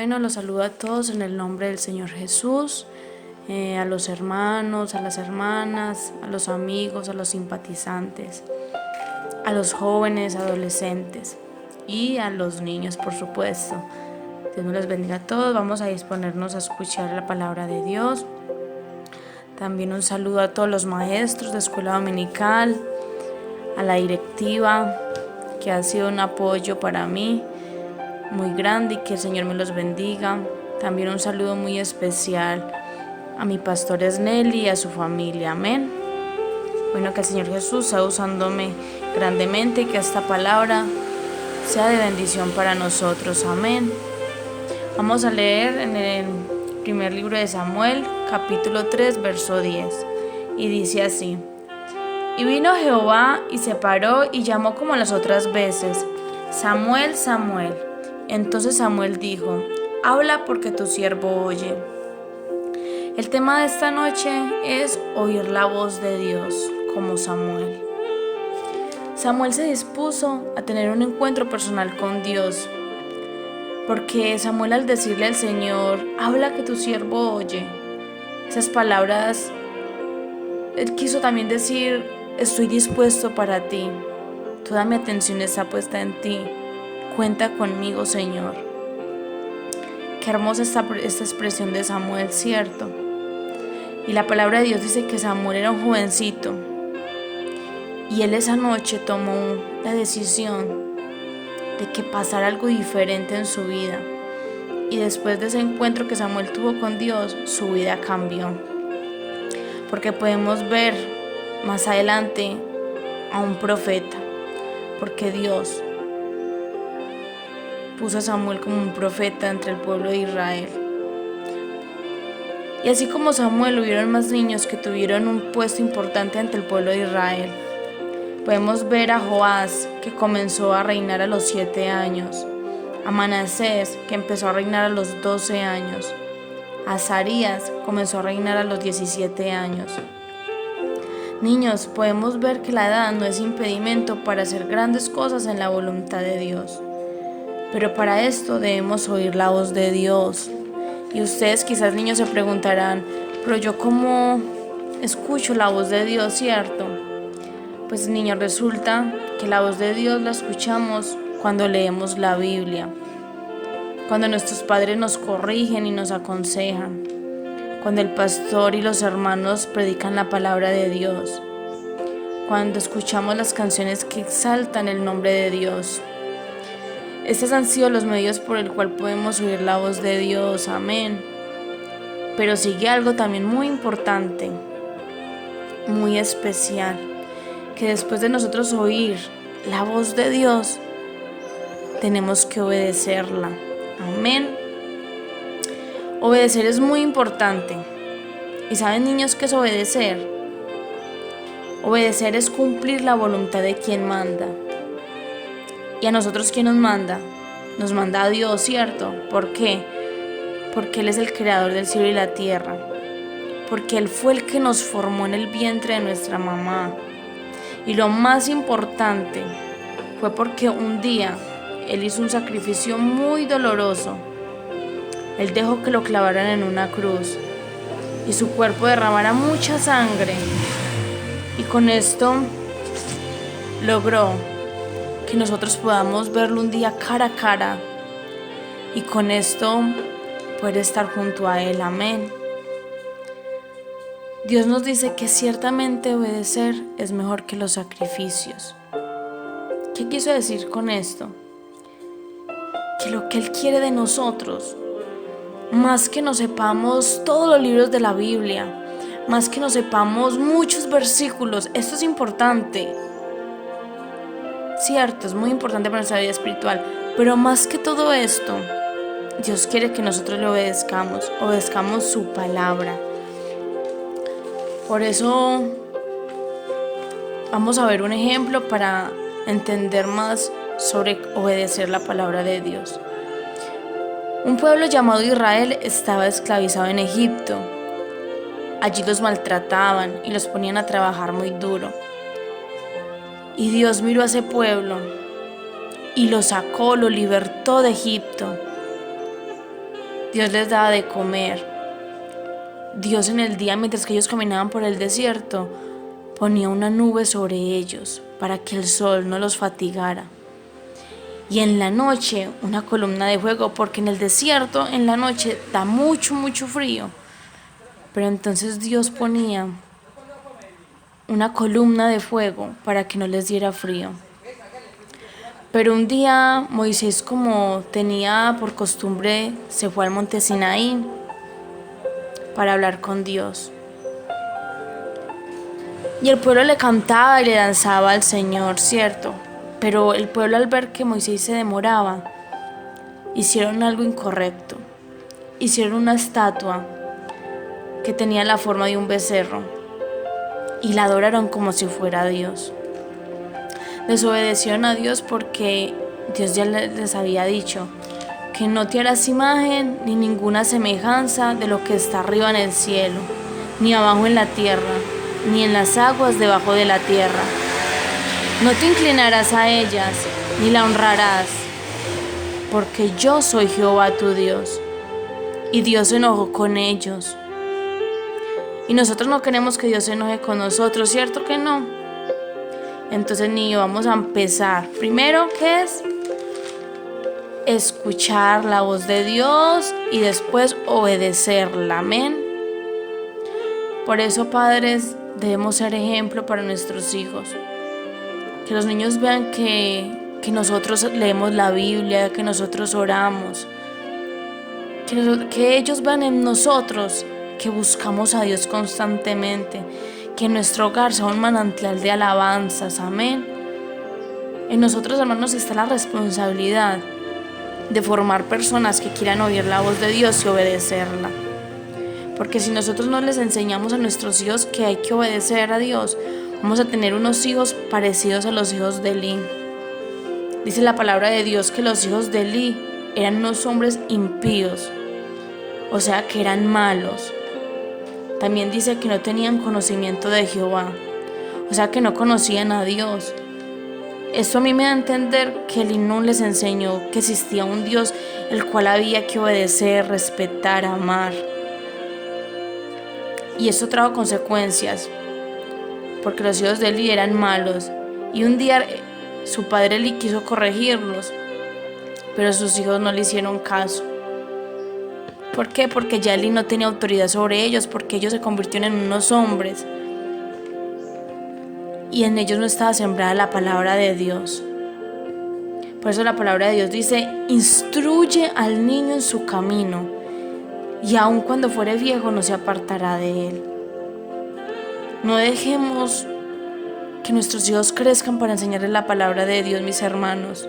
Bueno, los saludo a todos en el nombre del Señor Jesús, a los hermanos, a las hermanas, a los amigos, a los simpatizantes, a los jóvenes, adolescentes y a los niños, por supuesto. Dios nos los bendiga a todos. Vamos a disponernos a escuchar la palabra de Dios. También un saludo a todos los maestros de escuela dominical, a la directiva, que ha sido un apoyo para mí muy grande y que el Señor me los bendiga. También un saludo muy especial a mi pastor Esnelli y a su familia. Amén. Bueno, que el Señor Jesús sea usándome grandemente y que esta palabra sea de bendición para nosotros. Amén. Vamos a leer en el primer libro de Samuel, capítulo 3, verso 10. Y dice así: Y vino Jehová y se paró y llamó como las otras veces: Samuel, Samuel. Entonces Samuel dijo: Habla, porque tu siervo oye. El tema de esta noche es oír la voz de Dios, como Samuel. Samuel se dispuso a tener un encuentro personal con Dios, porque Samuel, al decirle al Señor: Habla, que tu siervo oye, esas palabras, él quiso también decir: estoy dispuesto para ti, toda mi atención está puesta en ti, cuenta conmigo, Señor. Qué hermosa esta expresión de Samuel, ¿cierto? Y la palabra de Dios dice que Samuel era un jovencito y él esa noche tomó la decisión de que pasara algo diferente en su vida. Y después de ese encuentro que Samuel tuvo con Dios, su vida cambió. Porque podemos ver más adelante a un profeta, porque Dios puso a Samuel como un profeta entre el pueblo de Israel. Y así como Samuel, hubieron más niños que tuvieron un puesto importante ante el pueblo de Israel. Podemos ver a Joás, que comenzó a reinar a los 7 años, a Manasés, que empezó a reinar a los 12 años, a Azarías comenzó a reinar a los 17 años. Niños, podemos ver que la edad no es impedimento para hacer grandes cosas en la voluntad de Dios. Pero para esto debemos oír la voz de Dios. Y ustedes quizás, niños, se preguntarán: pero yo ¿cómo escucho la voz de Dios, cierto? Pues, niños, resulta que la voz de Dios la escuchamos cuando leemos la Biblia, cuando nuestros padres nos corrigen y nos aconsejan, cuando el pastor y los hermanos predican la palabra de Dios, cuando escuchamos las canciones que exaltan el nombre de Dios. Estos han sido los medios por el cual podemos oír la voz de Dios. Amén. Pero sigue algo también muy importante, muy especial, que después de nosotros oír la voz de Dios, tenemos que obedecerla. Amén. Obedecer es muy importante. ¿Y saben, niños, qué es obedecer? Obedecer es cumplir la voluntad de quien manda. ¿Y a nosotros quién nos manda? Nos manda a Dios, ¿cierto? ¿Por qué? Porque Él es el creador del cielo y la tierra. Porque Él fue el que nos formó en el vientre de nuestra mamá. Y lo más importante fue porque un día Él hizo un sacrificio muy doloroso. Él dejó que lo clavaran en una cruz y su cuerpo derramara mucha sangre. Y con esto logró que nosotros podamos verlo un día cara a cara y con esto poder estar junto a Él. Amén. Dios nos dice que ciertamente obedecer es mejor que los sacrificios. ¿Qué quiso decir con esto? Que lo que Él quiere de nosotros, más que nos sepamos todos los libros de la Biblia, más que nos sepamos muchos versículos, esto es importante, cierto, es muy importante para nuestra vida espiritual, pero más que todo esto, Dios quiere que nosotros le obedezcamos su palabra. Por eso vamos a ver un ejemplo para entender más sobre obedecer la palabra de Dios. Un pueblo llamado Israel estaba esclavizado en Egipto. Allí los maltrataban y los ponían a trabajar muy duro. Y Dios miró a ese pueblo y lo sacó, lo libertó de Egipto. Dios les daba de comer. Dios en el día, mientras que ellos caminaban por el desierto, ponía una nube sobre ellos para que el sol no los fatigara. Y en la noche una columna de fuego, porque en el desierto en la noche da mucho, mucho frío. Pero entonces Dios ponía una columna de fuego para que no les diera frío. Pero un día Moisés, como tenía por costumbre, se fue al monte Sinaí para hablar con Dios. Y el pueblo le cantaba y le danzaba al Señor, ¿cierto? Pero el pueblo, al ver que Moisés se demoraba, hicieron algo incorrecto. Hicieron una estatua que tenía la forma de un becerro y la adoraron como si fuera Dios. Desobedecieron a Dios porque Dios ya les había dicho que no te harás imagen ni ninguna semejanza de lo que está arriba en el cielo, ni abajo en la tierra, ni en las aguas debajo de la tierra. No te inclinarás a ellas, ni la honrarás, porque yo soy Jehová tu Dios. Y Dios se enojó con ellos. Y nosotros no queremos que Dios se enoje con nosotros, ¿cierto que no? Entonces, niño, vamos a empezar. Primero, ¿qué es? Escuchar la voz de Dios y después obedecerla. Amén. Por eso, padres, debemos ser ejemplo para nuestros hijos. Que los niños vean que nosotros leemos la Biblia, que nosotros oramos. Que ellos vean en nosotros que buscamos a Dios constantemente, que nuestro hogar sea un manantial de alabanzas, amén. En nosotros, hermanos, está la responsabilidad de formar personas que quieran oír la voz de Dios y obedecerla. Porque si nosotros no les enseñamos a nuestros hijos que hay que obedecer a Dios, vamos a tener unos hijos parecidos a los hijos de Elí. Dice la palabra de Dios que los hijos de Elí eran unos hombres impíos, o sea que eran malos. También dice que no tenían conocimiento de Jehová, o sea que no conocían a Dios. Esto a mí me da a entender que Elí no les enseñó que existía un Dios el cual había que obedecer, respetar, amar. Y esto trajo consecuencias, porque los hijos de Elí eran malos. Y un día su padre Elí quiso corregirlos, pero sus hijos no le hicieron caso. ¿Por qué? Porque ya Elí no tenía autoridad sobre ellos, porque ellos se convirtieron en unos hombres y en ellos no estaba sembrada la palabra de Dios. Por eso la palabra de Dios dice: instruye al niño en su camino, y aun cuando fuere viejo no se apartará de él. No dejemos que nuestros hijos crezcan para enseñarles la palabra de Dios, mis hermanos.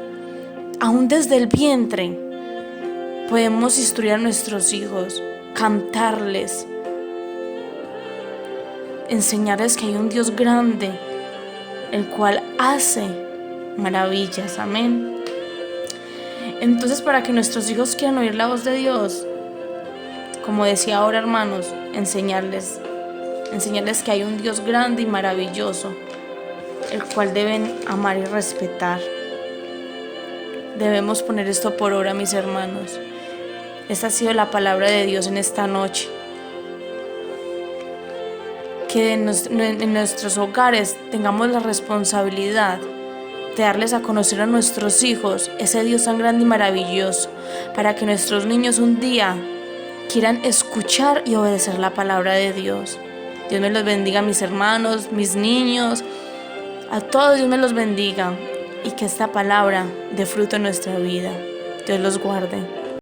Aún desde el vientre podemos instruir a nuestros hijos, cantarles, enseñarles que hay un Dios grande, el cual hace maravillas. Amén. Entonces, para que nuestros hijos quieran oír la voz de Dios, como decía ahora, hermanos, enseñarles que hay un Dios grande y maravilloso, el cual deben amar y respetar. Debemos poner esto por obra, mis hermanos. Esta ha sido la palabra de Dios en esta noche. Que en nuestros hogares tengamos la responsabilidad de darles a conocer a nuestros hijos ese Dios tan grande y maravilloso, para que nuestros niños un día quieran escuchar y obedecer la palabra de Dios. Dios me los bendiga, mis hermanos, mis niños, a todos Dios me los bendiga, y que esta palabra dé fruto en nuestra vida. Dios los guarde.